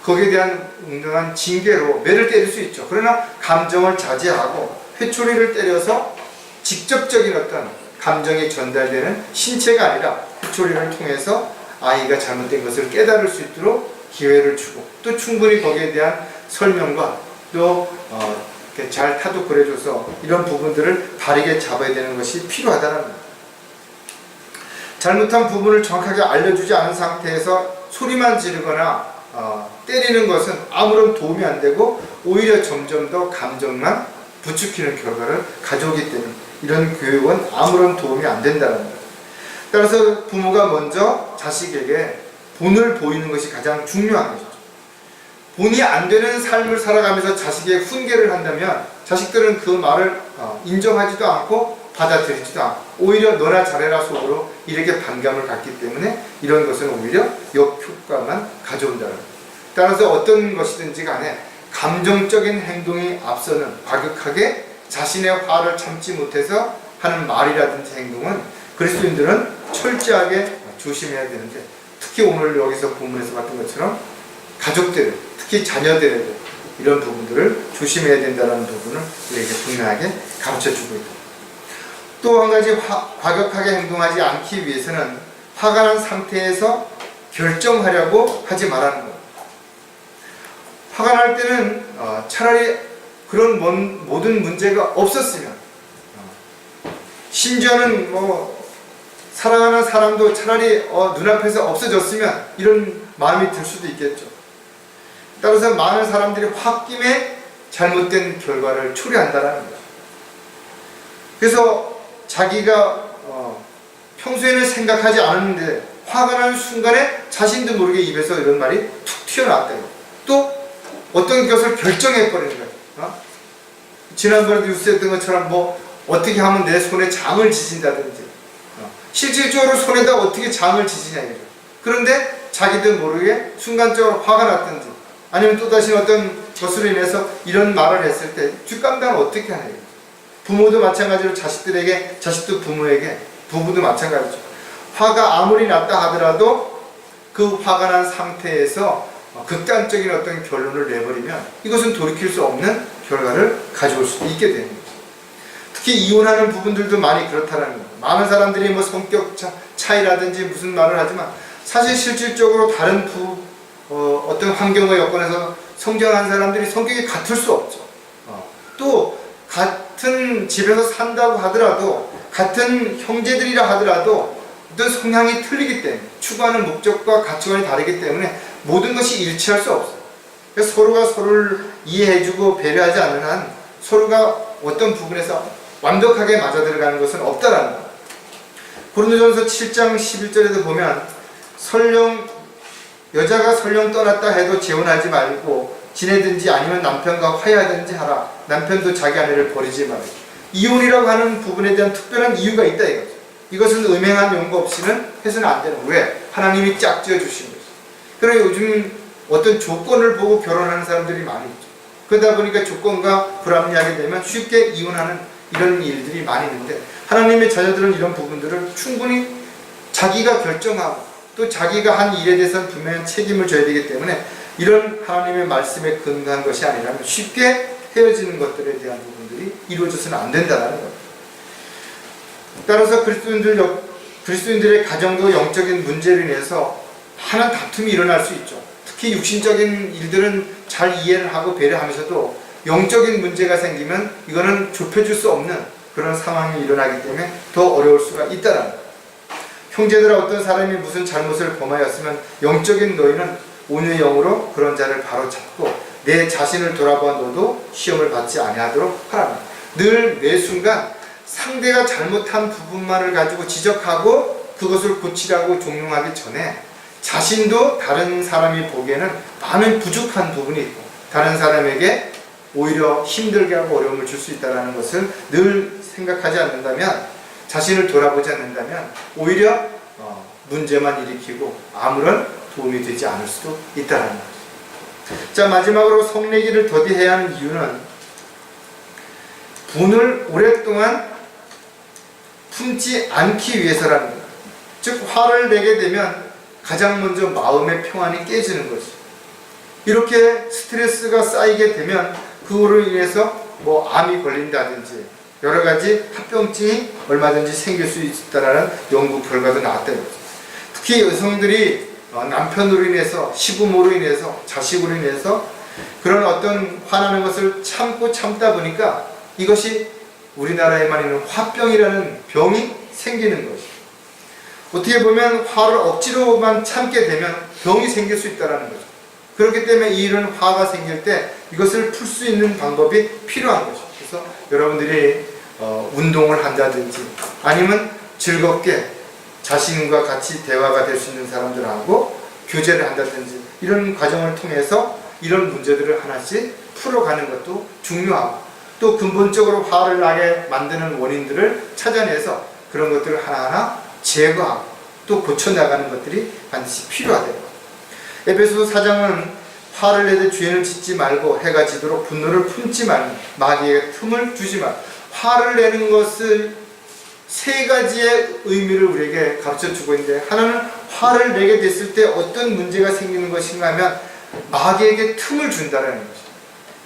거기에 대한 응당한 징계로 매를 때릴 수 있죠. 그러나 감정을 자제하고 회초리를 때려서 직접적인 어떤 감정이 전달되는 신체가 아니라 회초리를 통해서 아이가 잘못된 것을 깨달을 수 있도록 기회를 주고 또 충분히 거기에 대한 설명과 또 잘 타독을 해줘서 이런 부분들을 바르게 잡아야 되는 것이 필요하다는 겁니다. 잘못한 부분을 정확하게 알려주지 않은 상태에서 소리만 지르거나 때리는 것은 아무런 도움이 안 되고 오히려 점점 더 감정만 부추기는 결과를 가져오기 때문에 이런 교육은 아무런 도움이 안 된다는 거예요. 따라서 부모가 먼저 자식에게 본을 보이는 것이 가장 중요한 것이죠. 본이 안 되는 삶을 살아가면서 자식에게 훈계를 한다면 자식들은 그 말을 인정하지도 않고 받아들이지도 않고 오히려 너나 잘해라 속으로 이렇게 반감을 갖기 때문에 이런 것은 오히려 역효과만 가져온다는 거예요. 따라서 어떤 것이든지 간에 감정적인 행동이 앞서는 과격하게 자신의 화를 참지 못해서 하는 말이라든지 행동은 그리스도인들은 철저하게 조심해야 되는데 특히 오늘 여기서 본문에서 봤던 것처럼 가족들, 특히 자녀들에게 이런 부분들을 조심해야 된다는 부분을 우리에게 분명하게 가르쳐주고 있다. 또 한 가지 과격하게 행동하지 않기 위해서는 화가 난 상태에서 결정하려고 하지 말라는 거예요. 화가 날 때는 차라리 그런 모든 문제가 없었으면 심지어는 사랑하는 사람도 차라리 눈앞에서 없어졌으면 이런 마음이 들 수도 있겠죠. 따라서 많은 사람들이 홧김에 잘못된 결과를 초래한다는 거죠. 그래서 자기가 평소에는 생각하지 않았는데 화가 나는 순간에 자신도 모르게 입에서 이런 말이 툭 튀어나왔다. 또 어떤 것을 결정해버리는 거예요. 지난번에도 뉴스였던 것처럼 어떻게 하면 내 손에 장을 지진다든지 실질적으로 손에다 어떻게 장을 지지냐 이거죠. 그런데 자기도 모르게 순간적으로 화가 났든지 아니면 또다시 어떤 것으로 인해서 이런 말을 했을 때 뒷감당을 어떻게 하냐 이거죠. 부모도 마찬가지로 자식들에게, 자식도 부모에게, 부부도 마찬가지죠. 화가 아무리 났다 하더라도 그 화가 난 상태에서 극단적인 어떤 결론을 내버리면 이것은 돌이킬 수 없는 결과를 가져올 수도 있게 되는 거죠. 특히 이혼하는 부분들도 많이 그렇다는 거예요. 많은 사람들이 성격 차이라든지 무슨 말을 하지만 사실 실질적으로 다른 어떤 환경과 여건에서 성장한 사람들이 성격이 같을 수 없죠. 또 같은 집에서 산다고 하더라도 같은 형제들이라 하더라도 어떤 성향이 틀리기 때문에 추구하는 목적과 가치관이 다르기 때문에 모든 것이 일치할 수 없어요. 그래서 서로가 서로를 이해해주고 배려하지 않는 한 서로가 어떤 부분에서 완벽하게 맞아들어가는 것은 없다라는 거예요. 고린도전서 7장 11절에도 보면 여자가 설령 떠났다 해도 재혼하지 말고 지내든지 아니면 남편과 화해하든지 하라. 남편도 자기 아내를 버리지 말고. 이혼이라고 하는 부분에 대한 특별한 이유가 있다 이거죠. 이것은 음행한 용거 없이는 해서는 안 되는. 왜? 하나님이 짝지어 주신 거죠. 그러나 요즘 어떤 조건을 보고 결혼하는 사람들이 많이 있죠. 그러다 보니까 조건과 불합리하게 되면 쉽게 이혼하는 이런 일들이 많이 있는데 하나님의 자녀들은 이런 부분들을 충분히 자기가 결정하고 또 자기가 한 일에 대해서는 분명한 책임을 져야 되기 때문에 이런 하나님의 말씀에 근거한 것이 아니라면 쉽게 헤어지는 것들에 대한 부분들이 이루어져서는 안 된다는 거예요. 따라서 그리스도인들의 가정도 영적인 문제로 인해서 많은 다툼이 일어날 수 있죠. 특히 육신적인 일들은 잘 이해를 하고 배려하면서도 영적인 문제가 생기면 이거는 좁혀줄 수 없는 그런 상황이 일어나기 때문에 더 어려울 수가 있다는 거예요. 형제들아 어떤 사람이 무슨 잘못을 범하였으면 영적인 너희는 온유의 영으로 그런 자를 바로 잡고 내 자신을 돌아보아 너도 시험을 받지 아니하도록 하라. 늘 매 순간 상대가 잘못한 부분만을 가지고 지적하고 그것을 고치라고 종용하기 전에 자신도 다른 사람이 보기에는 많은 부족한 부분이 있고 다른 사람에게 오히려 힘들게 하고 어려움을 줄 수 있다는 것을 늘 생각하지 않는다면, 자신을 돌아보지 않는다면 오히려 문제만 일으키고 아무런 도움이 되지 않을 수도 있다는 거죠. 자, 마지막으로 성내기를 더디해야 하는 이유는 분을 오랫동안 품지 않기 위해서라는 거예요. 즉 화를 내게 되면 가장 먼저 마음의 평안이 깨지는 거죠. 이렇게 스트레스가 쌓이게 되면 그거로 인해서 암이 걸린다든지 여러 가지 합병증이 얼마든지 생길 수 있다는 연구 결과도 나왔다는 거죠. 특히 여성들이 남편으로 인해서, 시부모로 인해서, 자식으로 인해서 그런 어떤 화나는 것을 참다 보니까 이것이 우리나라에만 있는 화병이라는 병이 생기는 것이죠. 어떻게 보면 화를 억지로만 참게 되면 병이 생길 수 있다는 거죠. 그렇기 때문에 이런 화가 생길 때 이것을 풀 수 있는 방법이 필요한 거죠. 그래서 여러분들이 운동을 한다든지 아니면 즐겁게 자신과 같이 대화가 될 수 있는 사람들하고 교제를 한다든지 이런 과정을 통해서 이런 문제들을 하나씩 풀어가는 것도 중요하고, 또 근본적으로 화를 나게 만드는 원인들을 찾아내서 그런 것들을 하나하나 제거하고 또 고쳐나가는 것들이 반드시 필요하대요. 에베소서 4장은 화를 내되 죄를 짓지 말고 해가 지도록 분노를 품지 말고 마귀에게 틈을 주지 말고, 화를 내는 것을 세 가지의 의미를 우리에게 가르쳐주고 있는데, 하나는 화를 내게 됐을 때 어떤 문제가 생기는 것인가 하면 마귀에게 틈을 준다는 것이죠.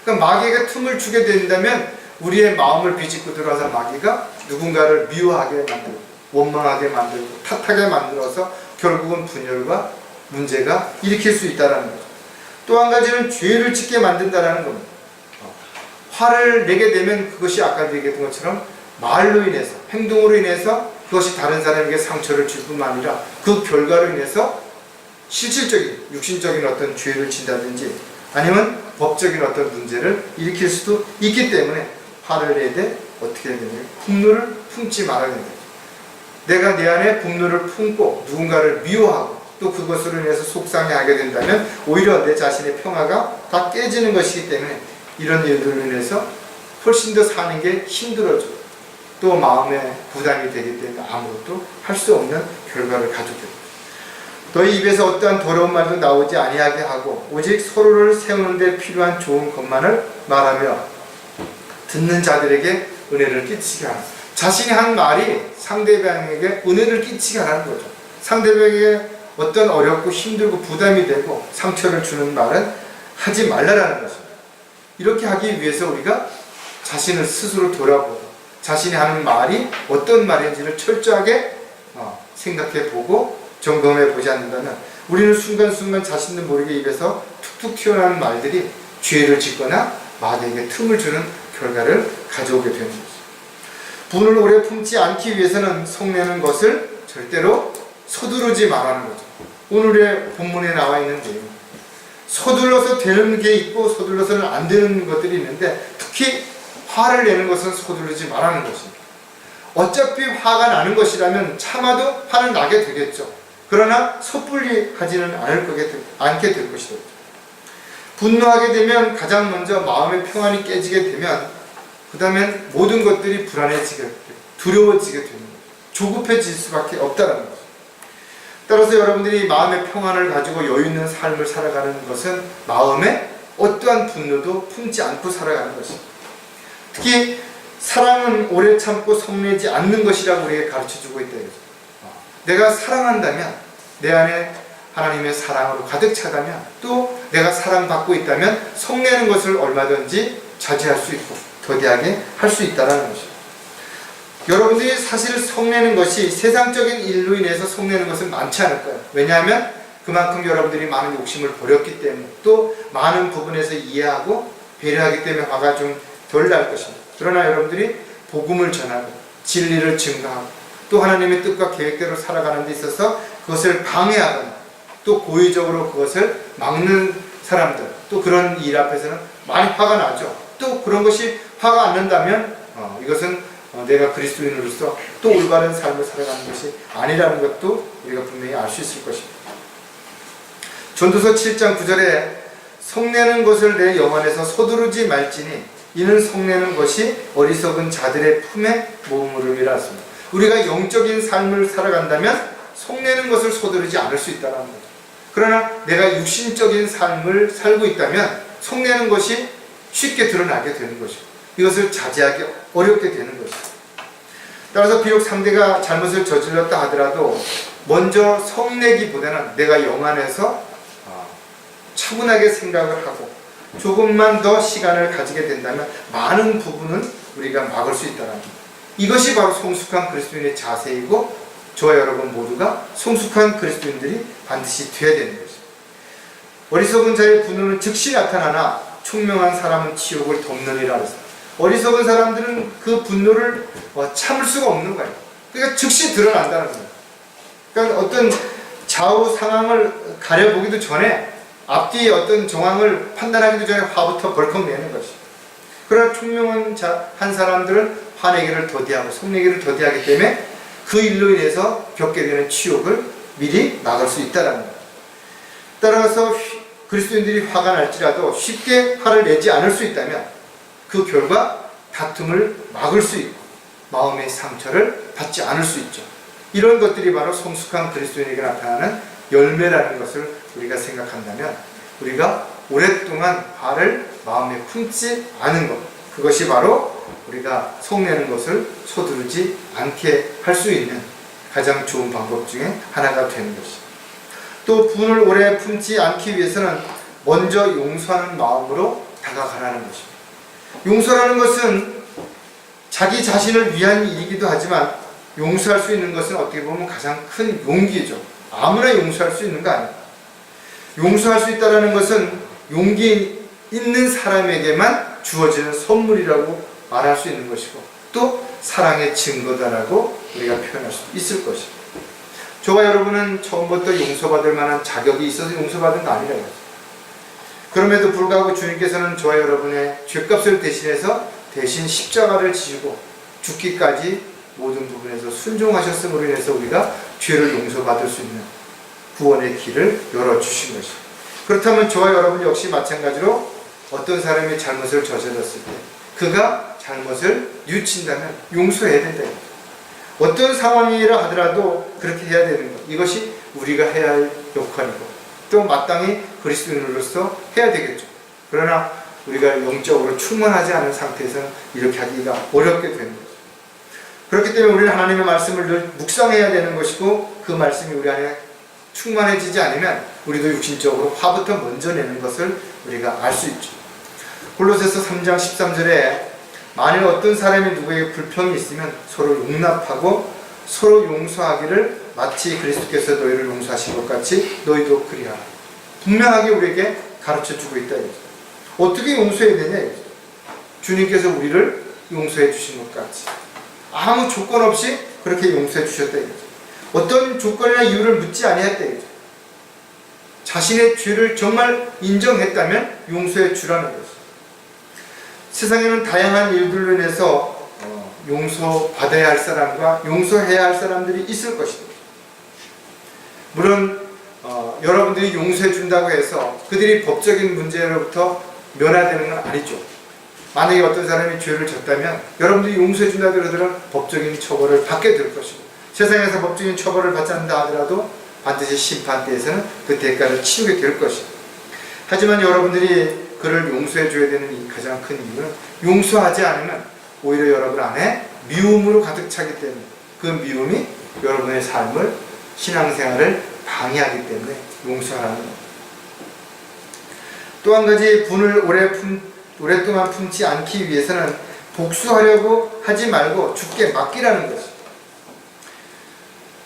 그러니까 마귀에게 틈을 주게 된다면 우리의 마음을 비집고 들어와서 마귀가 누군가를 미워하게 만들고 원망하게 만들고 탓하게 만들어서 결국은 분열과 문제가 일으킬 수 있다는 거죠. 또 한 가지는 죄를 짓게 만든다는 겁니다. 화를 내게 되면 그것이 아까 얘기했던 것처럼 말로 인해서, 행동으로 인해서 그것이 다른 사람에게 상처를 줄 뿐만 아니라 그 결과로 인해서 실질적인, 육신적인 어떤 죄를 진다든지 아니면 법적인 어떤 문제를 일으킬 수도 있기 때문에 화를 낼 때 어떻게 해야 되냐면 분노를 품지 말아야 된다. 내가 내 안에 분노를 품고 누군가를 미워하고 또 그것으로 인해서 속상해하게 된다면 오히려 내 자신의 평화가 다 깨지는 것이기 때문에 이런 일들로 인해서 훨씬 더 사는 게 힘들어져. 또 마음에 부담이 되기 때문에 아무것도 할 수 없는 결과를 가져게 됩니다. 너희 입에서 어떠한 더러운 말도 나오지 아니하게 하고 오직 서로를 세우는 데 필요한 좋은 것만을 말하며 듣는 자들에게 은혜를 끼치게 하라. 자신이 한 말이 상대방에게 은혜를 끼치게 하라는 거죠. 상대방에게 어떤 어렵고 힘들고 부담이 되고 상처를 주는 말은 하지 말라라는 것입니다. 이렇게 하기 위해서 우리가 자신을 스스로 돌아보고 자신이 하는 말이 어떤 말인지를 철저하게 생각해 보고 점검해 보지 않는다면 우리는 순간순간 자신도 모르게 입에서 툭툭 튀어나오는 말들이 죄를 짓거나 마귀에게 틈을 주는 결과를 가져오게 되는 거죠. 분을 오래 품지 않기 위해서는 성내는 것을 절대로 서두르지 말라는 거죠. 오늘의 본문에 나와 있는 내용, 서둘러서 되는 게 있고 서둘러서는 안 되는 것들이 있는데 특히 화를 내는 것은 서두르지 말라는 것입니다. 어차피 화가 나는 것이라면 참아도 화는 나게 되겠죠. 그러나 섣불리 하지는 않게 될 것이다. 분노하게 되면 가장 먼저 마음의 평안이 깨지게 되면 그 다음엔 모든 것들이 불안해지게 되고 두려워지게 되는 거예요. 조급해질 수밖에 없다는 거죠. 따라서 여러분들이 마음의 평안을 가지고 여유 있는 삶을 살아가는 것은 마음에 어떠한 분노도 품지 않고 살아가는 것입니다. 특히 사랑은 오래 참고 성내지 않는 것이라고 우리에게 가르쳐주고 있다. 내가 사랑한다면 내 안에 하나님의 사랑으로 가득 차다면 또 내가 사랑받고 있다면 성내는 것을 얼마든지 자제할 수 있고 더디하게 할 수 있다는 것입니다. 여러분들이 사실 성내는 것이 세상적인 일로 인해서 성내는 것은 많지 않을 거예요. 왜냐하면 그만큼 여러분들이 많은 욕심을 버렸기 때문에 또 많은 부분에서 이해하고 배려하기 때문에 화가 좀 덜 날 것입니다. 그러나 여러분들이 복음을 전하고 진리를 증거하고 또 하나님의 뜻과 계획대로 살아가는 데 있어서 그것을 방해하거나 또 고의적으로 그것을 막는 사람들, 또 그런 일 앞에서는 많이 화가 나죠. 또 그런 것이 화가 안 난다면 이것은 내가 그리스도인으로서 또 올바른 삶을 살아가는 것이 아니라는 것도 우리가 분명히 알 수 있을 것입니다. 전도서 7장 9절에 성내는 것을 내 영안에서 서두르지 말지니 이는 성내는 것이 어리석은 자들의 품에 머무름이라 했습니다. 우리가 영적인 삶을 살아간다면 성내는 것을 서두르지 않을 수 있다는 거죠. 그러나 내가 육신적인 삶을 살고 있다면 성내는 것이 쉽게 드러나게 되는 것이고 이것을 자제하기 어렵게 되는 것이죠. 따라서 비록 상대가 잘못을 저질렀다 하더라도 먼저 성내기보다는 내가 영안에서 차분하게 생각을 하고 조금만 더 시간을 가지게 된다면 많은 부분은 우리가 막을 수 있다는 겁니다. 이것이 바로 성숙한 그리스도인의 자세이고 저와 여러분 모두가 성숙한 그리스도인들이 반드시 되어야 되는 것입니다. 어리석은 자의 분노는 즉시 나타나나 총명한 사람은 치욕을 덮느니라 했습니다. 어리석은 사람들은 그 분노를 참을 수가 없는 거예요. 그러니까 즉시 드러난다는 거예요. 그러니까 어떤 좌우 상황을 가려보기도 전에 앞뒤의 어떤 정황을 판단하기도 전에 화부터 벌컥 내는 것이죠. 그러나 총명한 한 사람들은 화내기를 더디하고 속내기를 더디하기 때문에 그 일로 인해서 겪게 되는 치욕을 미리 막을 수 있다는 거예요. 따라서 그리스도인들이 화가 날지라도 쉽게 화를 내지 않을 수 있다면 그 결과 다툼을 막을 수 있고 마음의 상처를 받지 않을 수 있죠. 이런 것들이 바로 성숙한 그리스도인에게 나타나는 열매라는 것을 우리가 생각한다면 우리가 오랫동안 화를 마음에 품지 않은 것, 그것이 바로 우리가 성내는 것을 서두르지 않게 할 수 있는 가장 좋은 방법 중에 하나가 되는 것입니다. 또 분을 오래 품지 않기 위해서는 먼저 용서하는 마음으로 다가가라는 것입니다. 용서라는 것은 자기 자신을 위한 일이기도 하지만 용서할 수 있는 것은 어떻게 보면 가장 큰 용기죠. 아무나 용서할 수 있는 거 아니에요. 용서할 수 있다는 것은 용기 있는 사람에게만 주어지는 선물이라고 말할 수 있는 것이고 또 사랑의 증거다라고 우리가 표현할 수 있을 것입니다. 저와 여러분은 처음부터 용서받을 만한 자격이 있어서 용서받은 거 아니라고요. 그럼에도 불구하고 주님께서는 저와 여러분의 죄값을 대신해서 대신 십자가를 지시고 죽기까지 모든 부분에서 순종하셨음으로 인해서 우리가 죄를 용서받을 수 있는 구원의 길을 열어주신 것입니다. 그렇다면 저와 여러분 역시 마찬가지로 어떤 사람이 잘못을 저질렀을 때 그가 잘못을 뉘우친다면 용서해야 된다. 어떤 상황이라 하더라도 그렇게 해야 되는 것, 이것이 우리가 해야 할 역할이고 또 마땅히 그리스도인으로서 해야 되겠죠. 그러나 우리가 영적으로 충만하지 않은 상태에서는 이렇게 하기가 어렵게 되는 거죠. 그렇기 때문에 우리는 하나님의 말씀을 늘 묵상해야 되는 것이고 그 말씀이 우리 안에 충만해지지 않으면 우리도 육신적으로 화부터 먼저 내는 것을 우리가 알 수 있죠. 골로새서 3장 13절에 만일 어떤 사람이 누구에게 불평이 있으면 서로 용납하고 서로 용서하기를 마치 그리스도께서 너희를 용서하신 것 같이 너희도 그리하라. 분명하게 우리에게 가르쳐주고 있다. 어떻게 용서해야 되냐. 주님께서 우리를 용서해 주신 것 같이 아무 조건 없이 그렇게 용서해 주셨다. 어떤 조건이나 이유를 묻지 아니했다. 자신의 죄를 정말 인정했다면 용서해 주라는 것이죠. 세상에는 다양한 일들로 인해서 용서받아야 할 사람과 용서해야 할 사람들이 있을 것입니다. 물론 여러분들이 용서해 준다고 해서 그들이 법적인 문제로부터 면하되는 건 아니죠. 만약에 어떤 사람이 죄를 졌다면 여러분들이 용서해 준다고 그러더라도 법적인 처벌을 받게 될 것이고 세상에서 법적인 처벌을 받지 않는다 하더라도 반드시 심판대에서는 그 대가를 치르게 될 것입니다. 하지만 여러분들이 그를 용서해 줘야 되는 이 가장 큰 이유는 용서하지 않으면 오히려 여러분 안에 미움으로 가득 차기 때문에 그 미움이 여러분의 삶을 신앙생활을 방해하기 때문에 용서하라는 겁니다. 또 한 가지 분을 오랫동안 품지 않기 위해서는 복수하려고 하지 말고 주께 맡기라는 것입니다.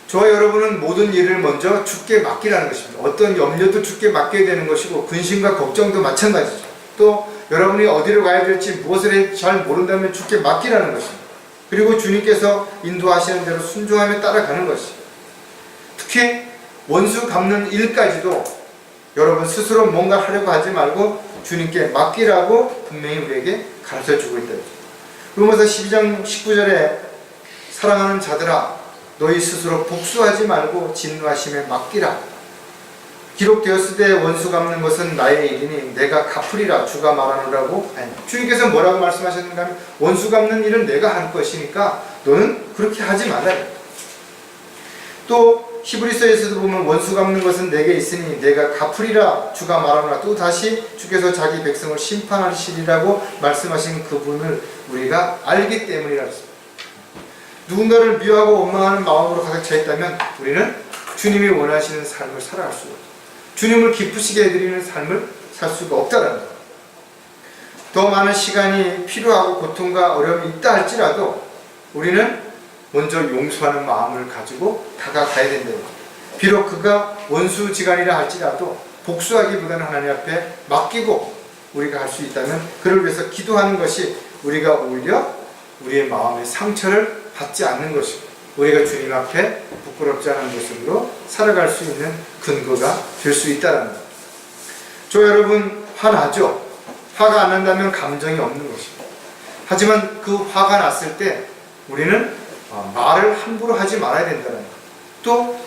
저와 여러분은 모든 일을 먼저 주께 맡기라는 것입니다. 어떤 염려도 주께 맡겨야 되는 것이고 근심과 걱정도 마찬가지죠. 또 여러분이 어디로 가야 될지 무엇을 해야 잘 모른다면 주께 맡기라는 것입니다. 그리고 주님께서 인도하시는 대로 순종하며 따라가는 것입니다. 특히 원수 갚는 일까지도 여러분 스스로 뭔가 하려고 하지 말고 주님께 맡기라고 분명히 우리에게 가르쳐주고 있다. 로마서 12장 19절에 사랑하는 자들아 너희 스스로 복수하지 말고 진노하심에 맡기라. 기록되었을 때 원수 갚는 것은 나의 일이니 내가 갚으리라 주가 말하노라고. 주님께서 뭐라고 말씀하셨는가 하면 원수 갚는 일은 내가 할 것이니까 너는 그렇게 하지 말라. 또 히브리서에서도 보면 원수 갚는 것은 내게 있으니 내가 갚으리라 주가 말하노라. 또 다시 주께서 자기 백성을 심판하시리라고 말씀하신 그분을 우리가 알기 때문이라 했습니다. 누군가를 미워하고 원망하는 마음으로 가득 차 있다면 우리는 주님이 원하시는 삶을 살아갈 수가 없어요. 주님을 기쁘시게 해드리는 삶을 살 수가 없다는 거예요. 더 많은 시간이 필요하고 고통과 어려움이 있다 할지라도 우리는 먼저 용서하는 마음을 가지고 다가가야 된다고. 비록 그가 원수지간이라 할지라도 복수하기보다는 하나님 앞에 맡기고 우리가 할 수 있다면 그를 위해서 기도하는 것이 우리가 오히려 우리의 마음의 상처를 받지 않는 것이고 우리가 주님 앞에 부끄럽지 않은 모습으로 살아갈 수 있는 근거가 될 수 있다는 것. 저 여러분 화나죠? 화가 안 난다면 감정이 없는 것입니다. 하지만 그 화가 났을 때 우리는 말을 함부로 하지 말아야 된다는 것. 또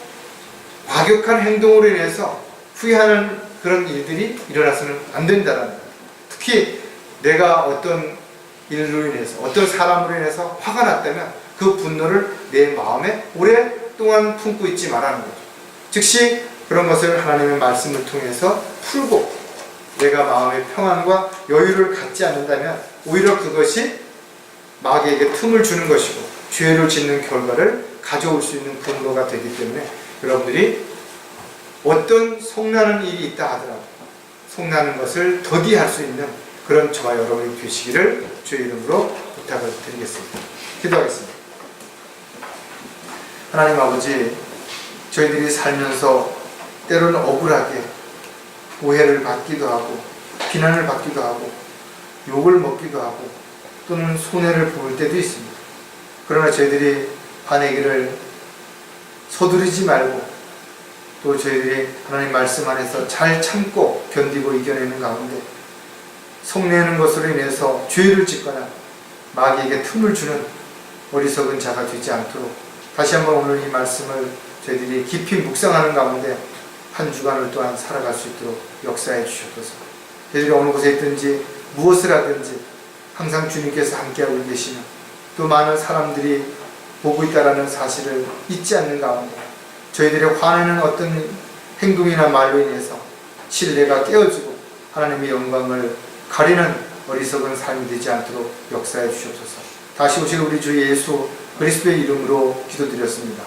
과격한 행동으로 인해서 후회하는 그런 일들이 일어나서는 안 된다는 것. 특히 내가 어떤 일로 인해서 어떤 사람으로 인해서 화가 났다면 그 분노를 내 마음에 오랫동안 품고 있지 말라는 거죠. 즉시 그런 것을 하나님의 말씀을 통해서 풀고 내가 마음의 평안과 여유를 갖지 않는다면 오히려 그것이 마귀에게 틈을 주는 것이고 죄를 짓는 결과를 가져올 수 있는 근거가 되기 때문에 여러분들이 어떤 속나는 일이 있다 하더라도 속나는 것을 더디할 수 있는 그런 저와 여러분이 되시기를 주의 이름으로 부탁을 드리겠습니다. 기도하겠습니다. 하나님 아버지, 저희들이 살면서 때로는 억울하게 오해를 받기도 하고 비난을 받기도 하고 욕을 먹기도 하고 또는 손해를 볼 때도 있습니다. 그러나 저희들이 화내기를 서두르지 말고 또 저희들이 하나님 말씀 안에서 잘 참고 견디고 이겨내는 가운데 속내는 것으로 인해서 죄를 짓거나 마귀에게 틈을 주는 어리석은 자가 되지 않도록 다시 한번 오늘 이 말씀을 저희들이 깊이 묵상하는 가운데 한 주간을 또한 살아갈 수 있도록 역사해 주셔서 저희들이 어느 곳에 있든지 무엇을 하든지 항상 주님께서 함께하고 계시며 또 많은 사람들이 보고 있다는 사실을 잊지 않는 가운데 저희들의 화내는 어떤 행동이나 말로 인해서 신뢰가 깨어지고 하나님의 영광을 가리는 어리석은 삶이 되지 않도록 역사해 주시옵소서. 다시 오실 우리 주 예수 그리스도의 이름으로 기도드렸습니다.